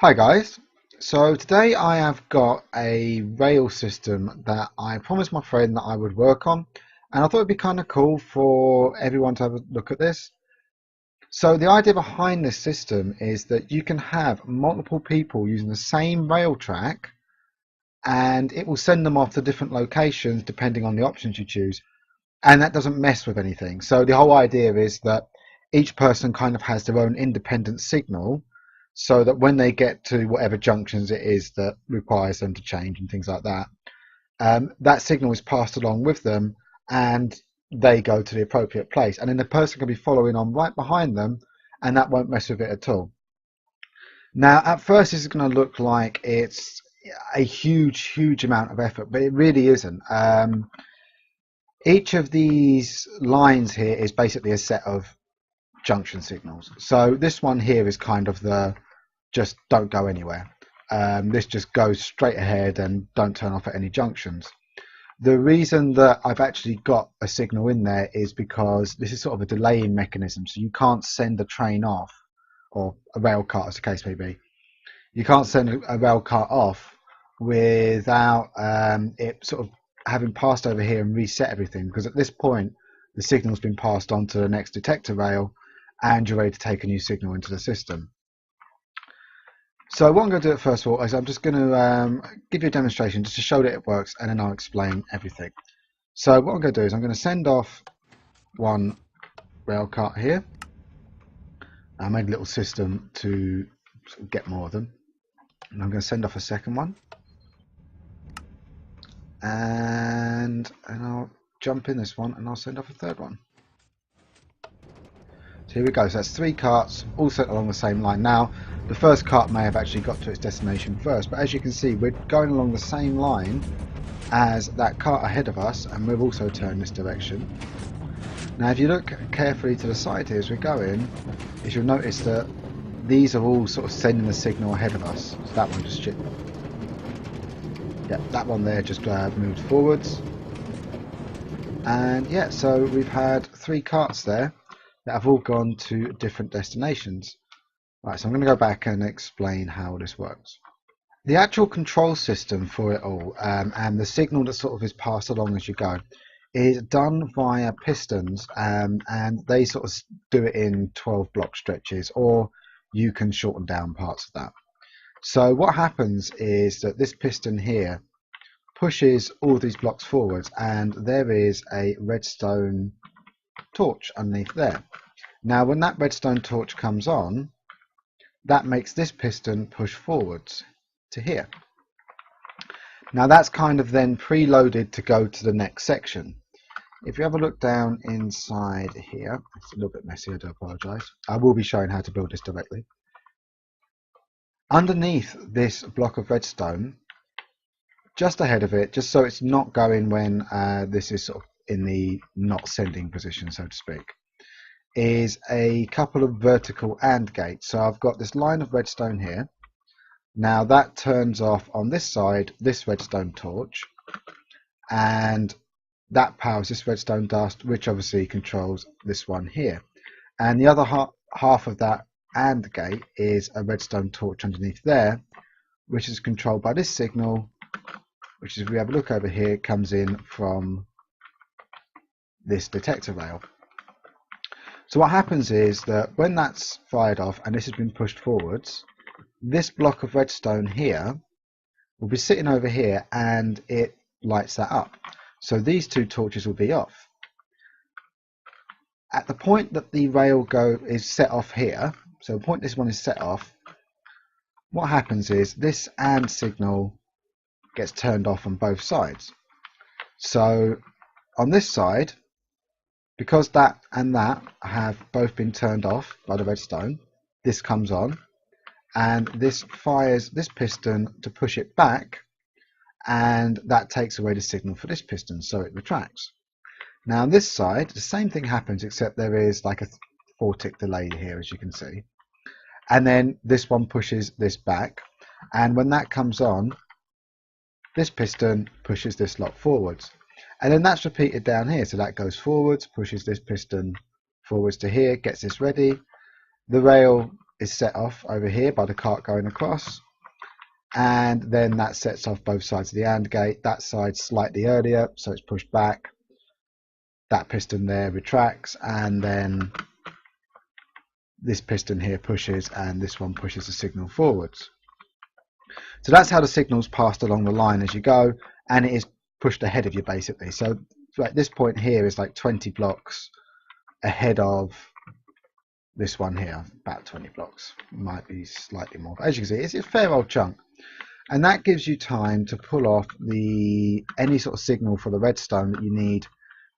Hi guys, so today I have got a rail system that I promised my friend that I would work on, and I thought it'd be kind of cool for everyone to have a look at this. So the idea behind this system is that you can have multiple people using the same rail track, and it will send them off to different locations depending on the options you choose, and that doesn't mess with anything. So the whole idea is that each person kind of has their own independent signal, so that when they get to whatever junctions it is that requires them to change and things like that, that signal is passed along with them and they go to the appropriate place, and then the person can be following on right behind them, and that won't mess with it at all. Now at first this is going to look like it's a huge amount of effort, but it really isn't. Each of these lines here is basically a set of junction signals. So this one here is kind of the just don't go anywhere. This just goes straight ahead and don't turn off at any junctions. The reason that I've actually got a signal in there is because this is sort of a delaying mechanism, so you can't send a train off, or a rail cart as the case may be. You can't send a rail cart off without it sort of having passed over here and reset everything, because at this point the signal's been passed on to the next detector rail and you're ready to take a new signal into the system. So what I'm going to do first of all is I'm just going to give you a demonstration just to show that it works, and then I'll explain everything. So what I'm going to do is I'm going to send off one rail cart here. I made a little system to get more of them, and I'm going to send off a second one, and I'll jump in this one and I'll send off a third one. So here we go, so that's 3 carts all sent along the same line. Now the first cart may have actually got to its destination first, but as you can see we're going along the same line as that cart ahead of us, and we've also turned this direction. Now if you look carefully to the side here as we're going, you'll notice that these are all sort of sending the signal ahead of us. So that one just that one there just moved forwards, and yeah, so we've had 3 carts there that have all gone to different destinations. Right, so I'm going to go back and explain how this works. The actual control system for it all, and the signal that sort of is passed along as you go, is done via pistons, and they sort of do it in 12 block stretches, or you can shorten down parts of that. So what happens is that this piston here pushes all these blocks forwards, and there is a redstone torch underneath there. Now when that redstone torch comes on, that makes this piston push forwards to here. Now that's kind of then preloaded to go to the next section. If you have a look down inside here, it's a little bit messy, I do apologise. I will be showing how to build this directly. Underneath this block of redstone, just ahead of it, just so it's not going when this is sort of in the not sending position, so to speak, is a couple of vertical AND gates. So I've got this line of redstone here. Now that turns off on this side this redstone torch, and that powers this redstone dust, which obviously controls this one here. And the other half of that AND gate is a redstone torch underneath there, which is controlled by this signal, which is, if we have a look over here, comes in from this detector rail. So what happens is that when that's fired off and this has been pushed forwards, this block of redstone here will be sitting over here and it lights that up. So these 2 torches will be off. At the point that the rail is set off here, so the point this one is set off, what happens is this AND signal gets turned off on both sides. So on this side, because that and that have both been turned off by the redstone, this comes on, and this fires this piston to push it back, and that takes away the signal for this piston, so it retracts. Now on this side, the same thing happens, except there is like a 4-tick delay here, as you can see. And then this one pushes this back, and when that comes on, this piston pushes this lot forwards. And then that's repeated down here, so that goes forwards, pushes this piston forwards to here, gets this ready. The rail is set off over here by the cart going across, and then that sets off both sides of the AND gate. That side slightly earlier, so it's pushed back. That piston there retracts, and then this piston here pushes, and this one pushes the signal forwards. So that's how the signal's passed along the line as you go, and it is pushed ahead of you basically. So at this point here is like 20 blocks ahead of this one here, about 20 blocks, might be slightly more, but as you can see, it's a fair old chunk, and that gives you time to pull off any sort of signal for the redstone that you need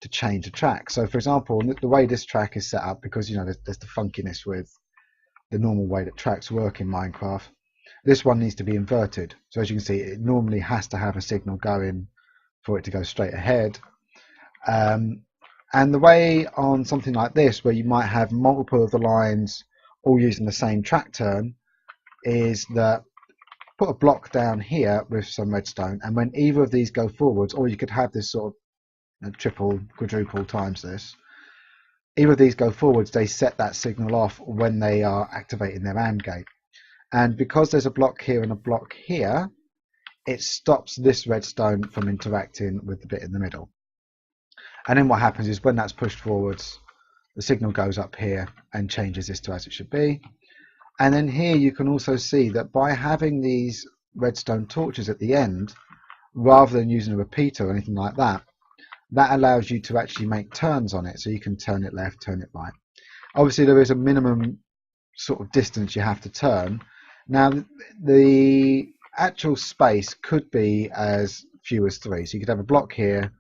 to change the track. So for example, the way this track is set up, because you know there's the funkiness with the normal way that tracks work in Minecraft, this one needs to be inverted. So as you can see, it normally has to have a signal going for it to go straight ahead. And the way on something like this, where you might have multiple of the lines all using the same track turn, is that put a block down here with some redstone, and when either of these go forwards, or you could have this sort of triple, quadruple times this, either of these go forwards, they set that signal off when they are activating their AND gate. And because there's a block here and a block here, it stops this redstone from interacting with the bit in the middle. And then what happens is when that's pushed forwards, the signal goes up here and changes this to as it should be. And then here you can also see that by having these redstone torches at the end, rather than using a repeater or anything like that, that allows you to actually make turns on it. So you can turn it left, turn it right. Obviously there is a minimum sort of distance you have to turn. Now the actual space could be as few as 3. So you could have a block here.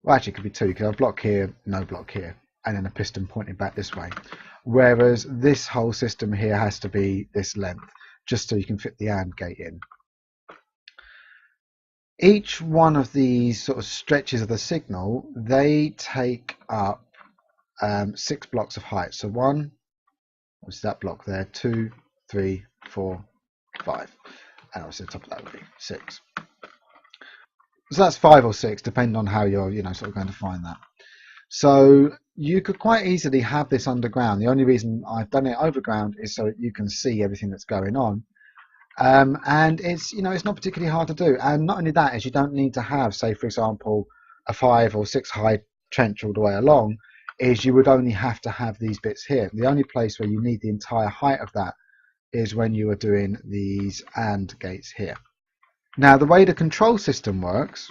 Well, actually, it could be 2. You could have a block here, no block here, and then a piston pointing back this way. Whereas this whole system here has to be this length, just so you can fit the AND gate in. Each one of these sort of stretches of the signal, they take up 6 blocks of height. So 1, what's that block there? 2, 3, 4, 5. And obviously the top of that would be 6. So that's 5 or 6, depending on how you're, sort of going to find that. So you could quite easily have this underground. The only reason I've done it overground is so that you can see everything that's going on. And it's, it's not particularly hard to do. And not only that, is you don't need to have, say, for example, a 5 or 6 high trench all the way along. Is you would only have to have these bits here. The only place where you need the entire height of that is when you are doing these AND gates here. Now the way the control system works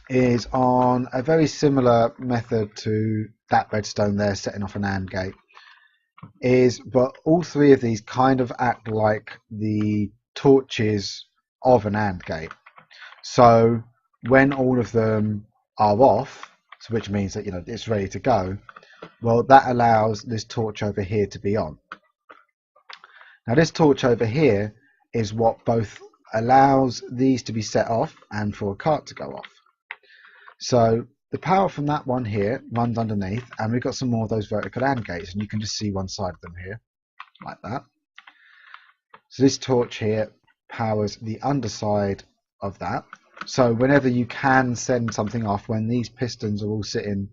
is on a very similar method to that redstone there setting off an AND gate, but all 3 of these kind of act like the torches of an AND gate. So when all of them are off, so which means that it's ready to go, well, that allows this torch over here to be on. Now this torch over here is what both allows these to be set off and for a cart to go off. So the power from that one here runs underneath, and we've got some more of those vertical AND gates, and you can just see one side of them here like that. So this torch here powers the underside of that. So whenever you can send something off, when these pistons are all sitting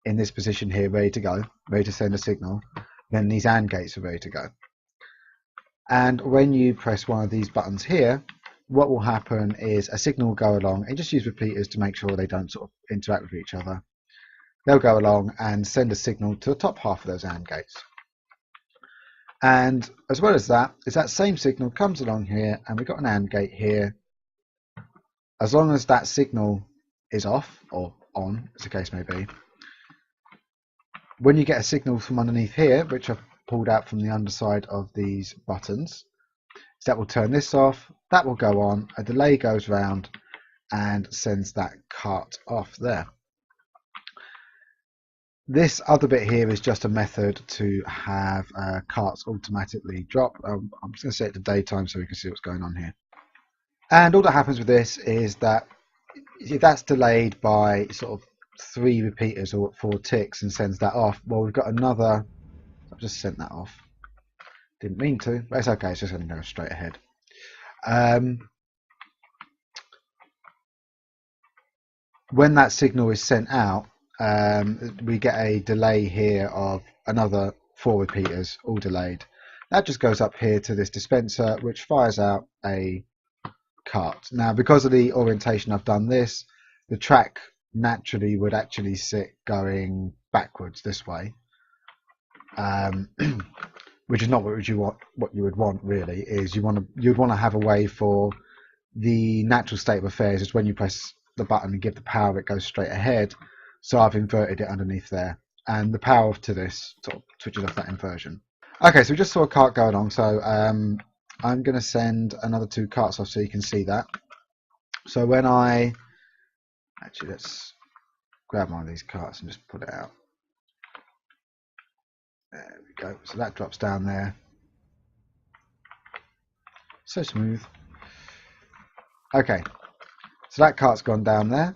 in this position here ready to go, ready to send a signal, then these AND gates are ready to go. And when you press one of these buttons here, what will happen is a signal will go along, and just use repeaters to make sure they don't sort of interact with each other. They'll go along and send a signal to the top half of those AND gates. And as well as that, is that same signal comes along here, and we've got an AND gate here. As long as that signal is off, or on, as the case may be, when you get a signal from underneath here, which I've pulled out from the underside of these buttons, so that will turn this off, that will go on, a delay goes round and sends that cart off there. This other bit here is just a method to have carts automatically drop. I'm just going to set it to daytime so we can see what's going on here. And all that happens with this is that if that's delayed by sort of 3 repeaters or 4 ticks and sends that off, well, we've got another. I've just sent that off. Didn't mean to, but it's okay. It's just going to go straight ahead. When that signal is sent out, we get a delay here of another 4 repeaters, all delayed. That just goes up here to this dispenser, which fires out a cart. Now, because of the orientation I've done this, the track naturally would actually sit going backwards this way, which is not what you want. What you would want really is you'd want to have a way for the natural state of affairs is when you press the button and give the power, it goes straight ahead. So I've inverted it underneath there, and the power to this sort of switches off that inversion. Okay, so we just saw a cart going on, so I'm going to send another 2 carts off so you can see that. So when let's grab one of these carts and just put it out. There we go. So that drops down there. So smooth. Okay, so that cart's gone down there.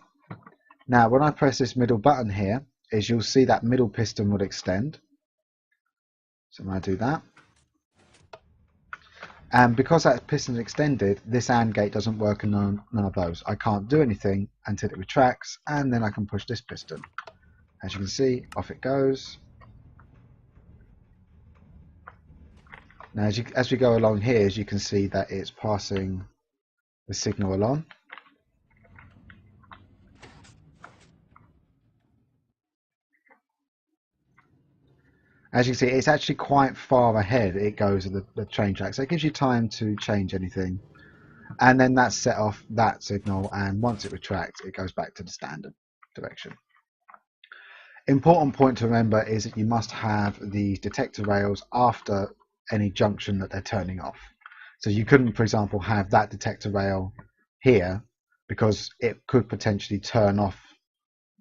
Now when I press this middle button here, you'll see that middle piston would extend. So when I do that, and because that piston is extended, this AND gate doesn't work in none of those. I can't do anything until it retracts, and then I can push this piston. As you can see, off it goes. Now as we go along here, as you can see that it's passing the signal along. As you can see, it's actually quite far ahead. It goes at the train track, so it gives you time to change anything. And then that's set off that signal, and once it retracts, it goes back to the standard direction. Important point to remember is that you must have the detector rails after any junction that they're turning off. So you couldn't, for example, have that detector rail here because it could potentially turn off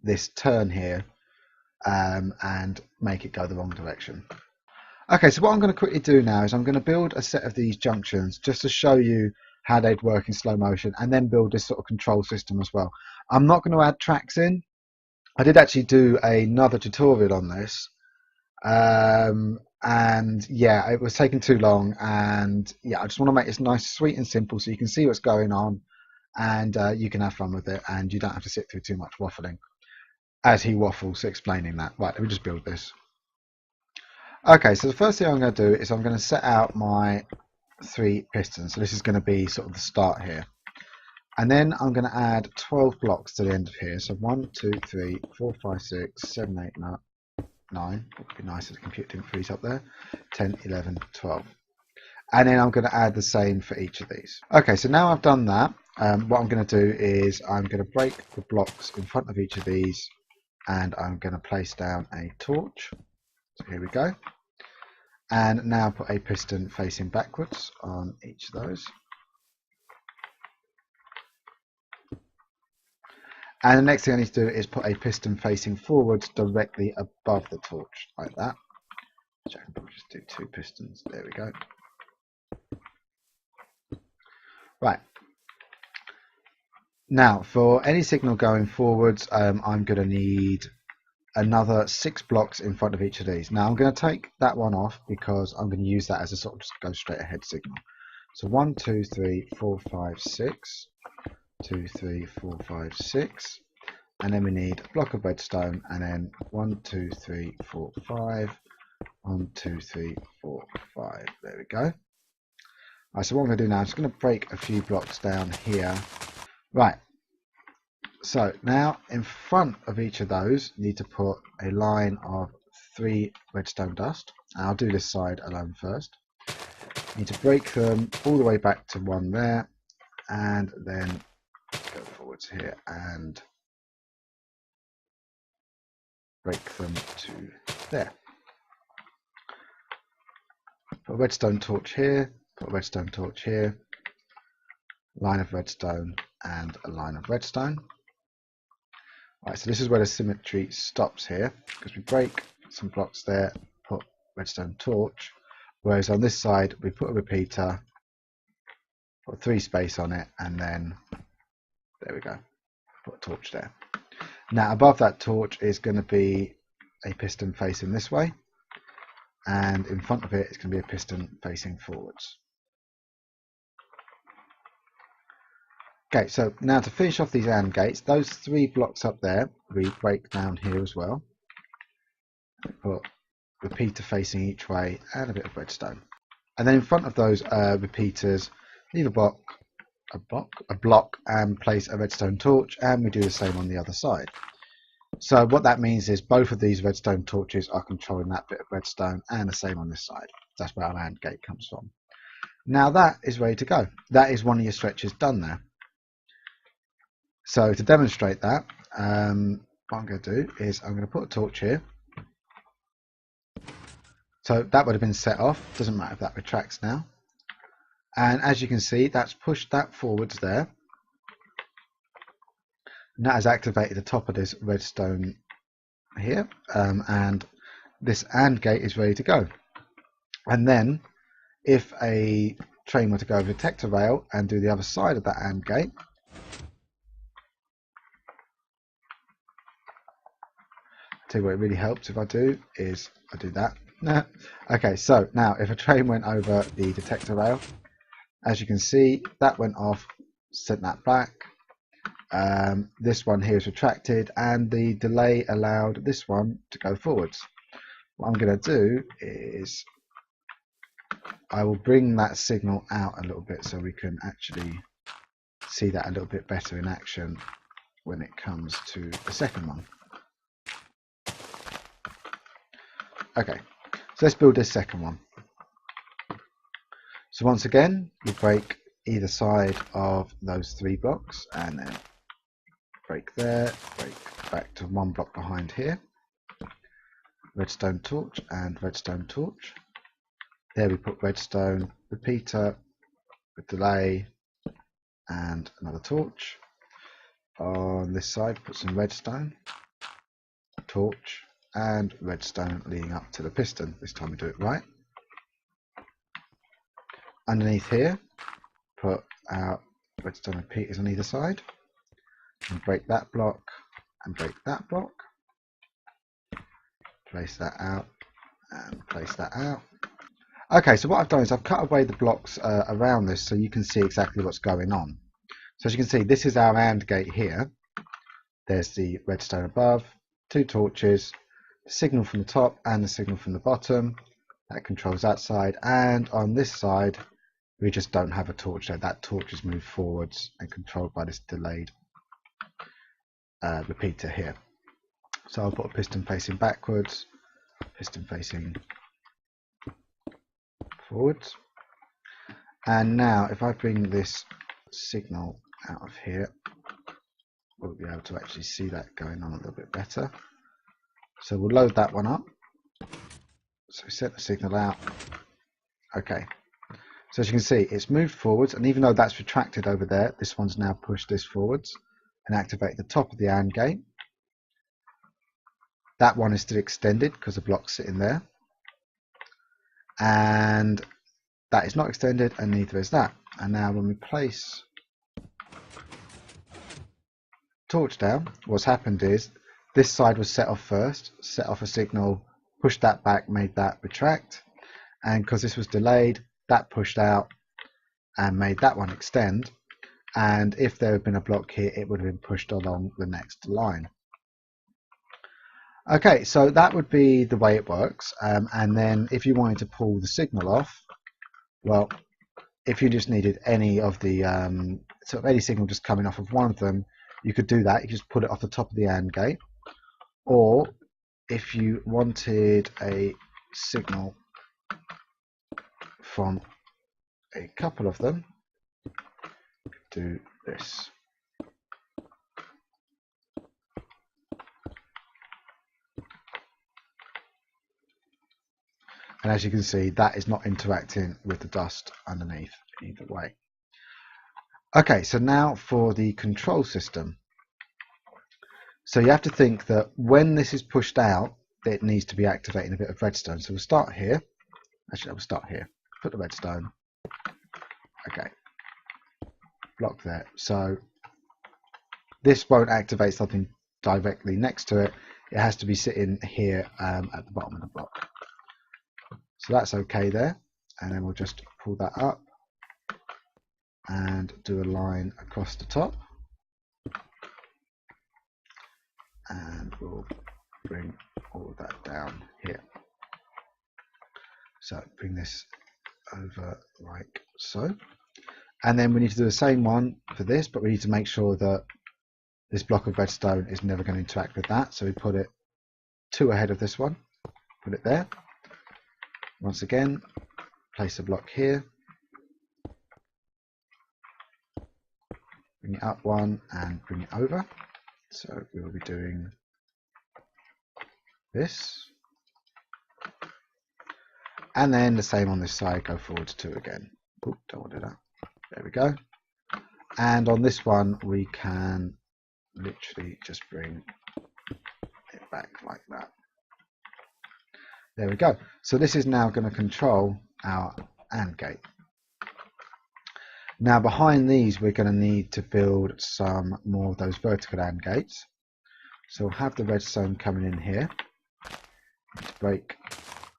this turn here and make it go the wrong direction. Okay, so what I'm going to quickly do now is I'm going to build a set of these junctions just to show you how they'd work in slow motion, and then build this sort of control system as well. I'm not going to add tracks in. I did actually do another tutorial on this, and yeah, it was taking too long, and yeah, I just want to make this nice, sweet and simple so you can see what's going on, and you can have fun with it, and you don't have to sit through too much waffling as he waffles explaining that. Right, let me just build this. Okay, so the first thing I'm going to do is I'm going to set out my 3 pistons. So this is going to be sort of the start here. And then I'm going to add 12 blocks to the end of here. So 1, 2, 3, 4, 5, 6, 7, 8, 9. It would be nice if the computer didn't freeze up there. 10, 11, 12. And then I'm going to add the same for each of these. Okay, so now I've done that, what I'm going to do is I'm going to break the blocks in front of each of these, and I'm going to place down a torch. So here we go. And now put a piston facing backwards on each of those. And the next thing I need to do is put a piston facing forwards directly above the torch, like that. So I can probably just do 2 pistons. There we go. Right. Now, for any signal going forwards, I'm going to need another 6 blocks in front of each of these. Now I'm going to take that one off because I'm going to use that as a sort of just go straight ahead signal. So 1, 2, 3, 4, 5, 6, 2, 3, 4, 5, 6, and then we need a block of redstone, and then 1, 2, 3, 4, 5, 1, 2, 3, 4, 5. There we go. Right, so what I'm going to do now, I'm just going to break a few blocks down here. Right. So now in front of each of those, you need to put a line of 3 redstone dust. And I'll do this side alone first. You need to break them all the way back to 1 there, and then go forwards here and break them to there. Put a redstone torch here, put a redstone torch here, line of redstone and a line of redstone. Right, so this is where the symmetry stops here, because we break some blocks there, put redstone torch, whereas on this side we put a repeater, put 3 space on it, and then there we go, put a torch there. Now above that torch is going to be a piston facing this way, and in front of it is going to be a piston facing forwards. Okay, so now to finish off these AND gates, those 3 blocks up there, we break down here as well. Put repeater facing each way and a bit of redstone. And then in front of those repeaters, leave a block, and place a redstone torch, and we do the same on the other side. So what that means is both of these redstone torches are controlling that bit of redstone, and the same on this side. That's where our AND gate comes from. Now that is ready to go. That is one of your stretches done there. So to demonstrate that, what I'm going to do is I'm going to put a torch here. So that would have been set off. Doesn't matter if that retracts now. And as you can see, that's pushed that forwards there. And that has activated the top of this redstone here. And this AND gate is ready to go. And then if a train were to go over the detector rail and do the other side of that AND gate, tell you what it really helps if I do is I do that. Okay, so now if a train went over the detector rail, as you can see, that went off, sent that back. This one here is retracted, and the delay allowed this one to go forwards. What I'm going to do is I will bring that signal out a little bit so we can actually see that a little bit better in action when it comes to the second one. Okay, so let's build this second one. So once again, you break either side of those 3 blocks, and then break there, break back to 1 block behind here. Redstone torch and redstone torch. There we put redstone, repeater, with delay, and another torch. On this side, put some redstone, torch, and redstone leading up to the piston. This time we do it right. Underneath here, put our redstone repeaters on either side, and break that block and break that block. Place that out and place that out. Okay, so what I've done is I've cut away the blocks around this so you can see exactly what's going on. So as you can see, this is our AND gate here. There's the redstone above, 2 torches, the signal from the top and the signal from the bottom. That controls that side, and on this side we just don't have a torch there. That torch is moved forwards and controlled by this delayed repeater here. So I'll put a piston facing backwards, piston facing forwards. And now if I bring this signal out of here, we'll be able to actually see that going on a little bit better. So we'll load that one up. So we set the signal out. Okay, so as you can see, it's moved forwards, and even though that's retracted over there, this one's now pushed this forwards and activate the top of the AND gate. That one is still extended because the block's sitting there, and that is not extended, and neither is that. And now when we place torch down, what's happened is this side was set off first, set off a signal, pushed that back, made that retract, and because this was delayed, that pushed out and made that one extend. And if there had been a block here, it would have been pushed along the next line. Okay, so that would be the way it works. And then if you wanted to pull the signal off, well, if you just needed any of the sort of any signal just coming off of one of them, you could do that. You could just put it off the top of the AND gate. Or if you wanted a signal from a couple of them, you could do this. And as you can see, that is not interacting with the dust underneath either way. Okay, so now for the control system. So you have to think that when this is pushed out, it needs to be activating a bit of redstone. So we'll start here. Actually, we'll start here. Put the redstone. Okay. Block there. So this won't activate something directly next to it. It has to be sitting here at the bottom of the block. So that's okay there. And then we'll just pull that up and do a line across the top. And we'll bring all of that down here. So bring this over like so. And then we need to do the same one for this, but we need to make sure that this block of redstone is never going to interact with that. So we put it 2 ahead of this one, put it there. Once again, place a block here, bring it up 1 and bring it over. So we will be doing this. And then the same on this side, go forward 2 again. Ooh, don't want to do that. There we go. And on this one, we can literally just bring it back like that. There we go. So this is now going to control our AND gate. Now behind these, we're going to need to build some more of those vertical AND gates. So we'll have the redstone coming in here to break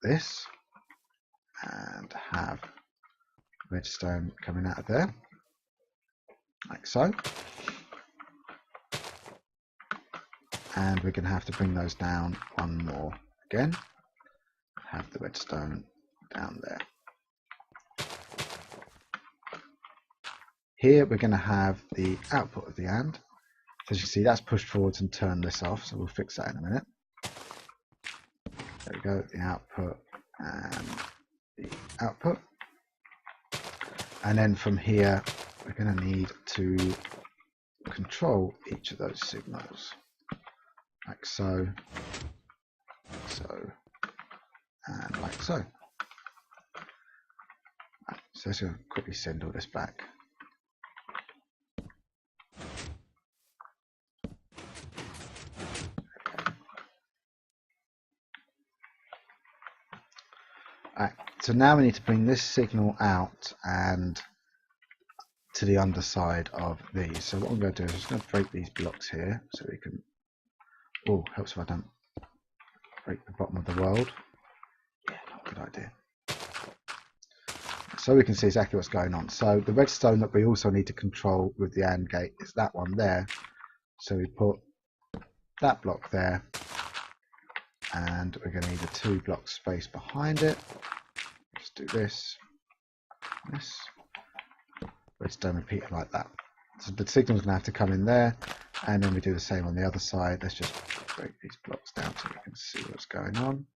this, and have redstone coming out of there, like so. And we're going to have to bring those down 1 more again. Have the redstone down there. Here we're going to have the output of the AND. So as you see, that's pushed forwards and turned this off, so we'll fix that in a minute. There we go, the output and the output. And then from here, we're going to need to control each of those signals, like so, and like so. So let's go quickly send all this back. Right, so now we need to bring this signal out and to the underside of these. So what I'm going to do is just going to break these blocks here so we can. Oh, helps if I don't break the bottom of the world. Yeah, not a good idea. So we can see exactly what's going on. So the redstone that we also need to control with the AND gate is that one there. So we put that block there, and we're going to need a 2 block space behind it. Just do this, this, redstone repeater like that. So the signal's going to have to come in there, and then we do the same on the other side. Let's just break these blocks down so we can see what's going on.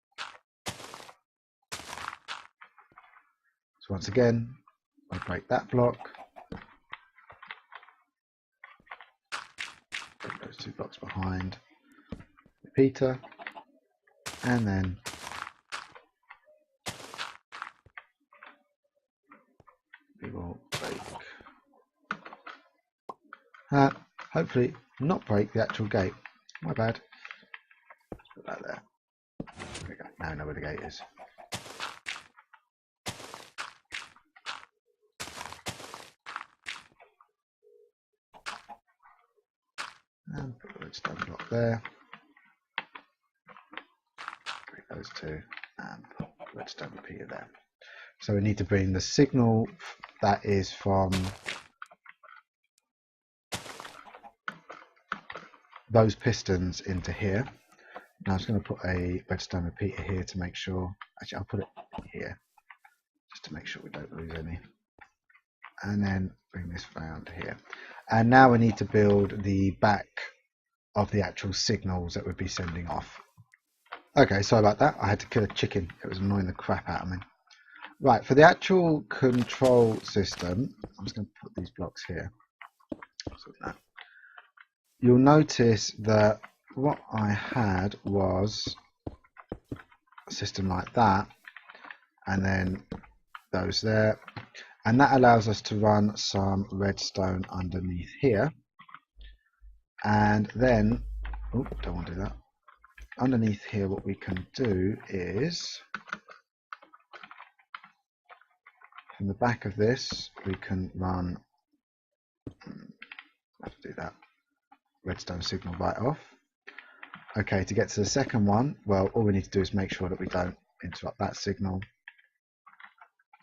So once again, I break that block, break those 2 blocks behind, repeater, and then we will break that. Hopefully not break the actual gate. My bad. Let's put that there. There we go. Now I know where the gate is. And put the redstone block there. Break those 2 and put the redstone repeater there. So we need to bring the signal that is from those pistons into here. Now I'm just going to put a redstone repeater here to make sure. Actually, I'll put it here just to make sure we don't lose any. And then bring this round here. And now we need to build the back of the actual signals that we'd be sending off. Okay, sorry about that. I had to kill a chicken. It was annoying the crap out of me. Right, for the actual control system, I'm just going to put these blocks here. So that. You'll notice that what I had was a system like that, and then those there. And that allows us to run some redstone underneath here. And then, oh, don't want to do that. Underneath here, what we can do is, from the back of this, we can run, I have to do that, redstone signal right off. Okay, to get to the second one, well, all we need to do is make sure that we don't interrupt that signal.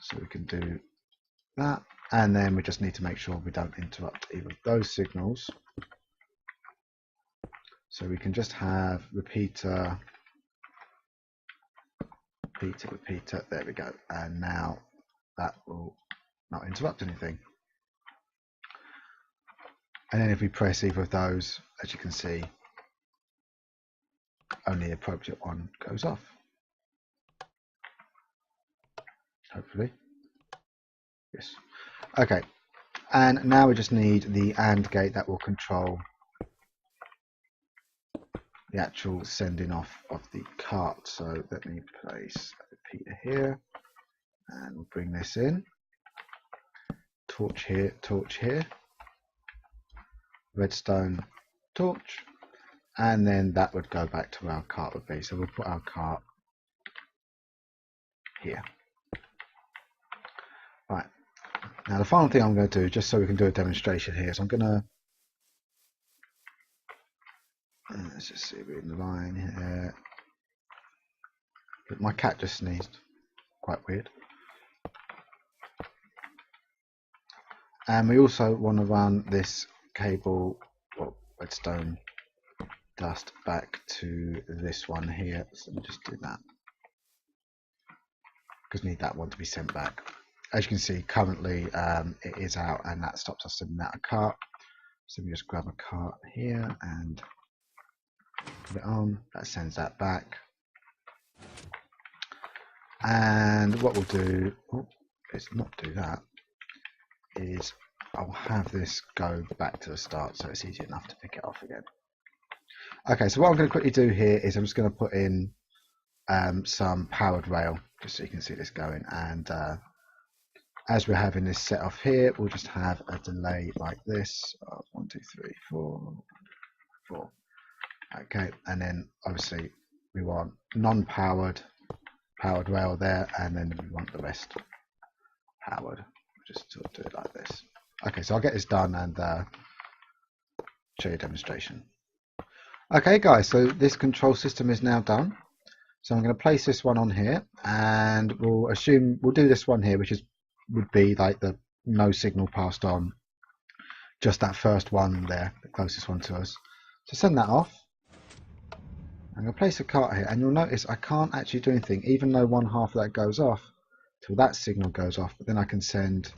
So we can do that, and then we just need to make sure we don't interrupt either of those signals. So we can just have repeater, repeater, repeater, there we go. And now that will not interrupt anything. And then if we press either of those, as you can see, only the appropriate one goes off. Hopefully. Yes. Okay. And now we just need the AND gate that will control the actual sending off of the cart. So let me place a repeater here, and we'll bring this in. Torch here, redstone, torch, and then that would go back to where our cart would be. So we'll put our cart here. Right. Now the final thing I'm going to do, just so we can do a demonstration here, is I'm going to let's just see, we're in the line here. My cat just sneezed. Quite weird. And we also want to run this cable, well, redstone dust back to this one here. So let me just do that, because we need that one to be sent back. As you can see, currently it is out, and that stops us sending out a cart. So we just grab a cart here and put it on. That sends that back. And what we'll do, let's not do that, is I'll have this go back to the start, so it's easy enough to pick it off again. Okay, so what I'm going to quickly do here is I'm just going to put in some powered rail, just so you can see this going. And as we're having this set off here, we'll just have a delay like this of 1, 2, 3, 4, 4. Okay, and then obviously we want non-powered, powered rail there, and then we want the rest powered. We'll just sort of do it like this. Okay, so I'll get this done and show you a demonstration. Okay guys, so this control system is now done. So I'm going to place this one on here, and we'll do this one here, which would be like the no signal passed on, just that first one there, the closest one to us. So send that off. I'm going to place a cart here, and you'll notice I can't actually do anything, even though one half of that goes off, till that signal goes off. But then I can send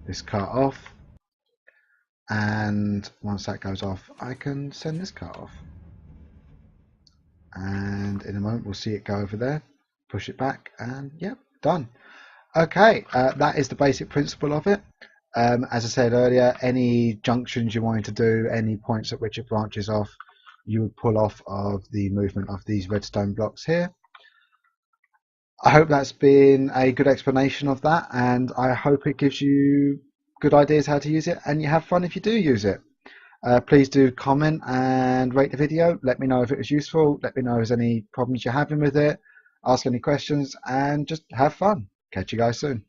this cart off, and once that goes off, I can send this cart off. And in a moment we'll see it go over there, push it back, and yep, done. Okay, that is the basic principle of it. As I said earlier, any junctions you wanted to do, any points at which it branches off, you would pull off of the movement of these redstone blocks here. I hope that's been a good explanation of that, and I hope it gives you good ideas how to use it, and you have fun if you do use it. Please do comment and rate the video. Let me know if it was useful. Let me know if there's any problems you're having with it. Ask any questions, and just have fun. Catch you guys soon.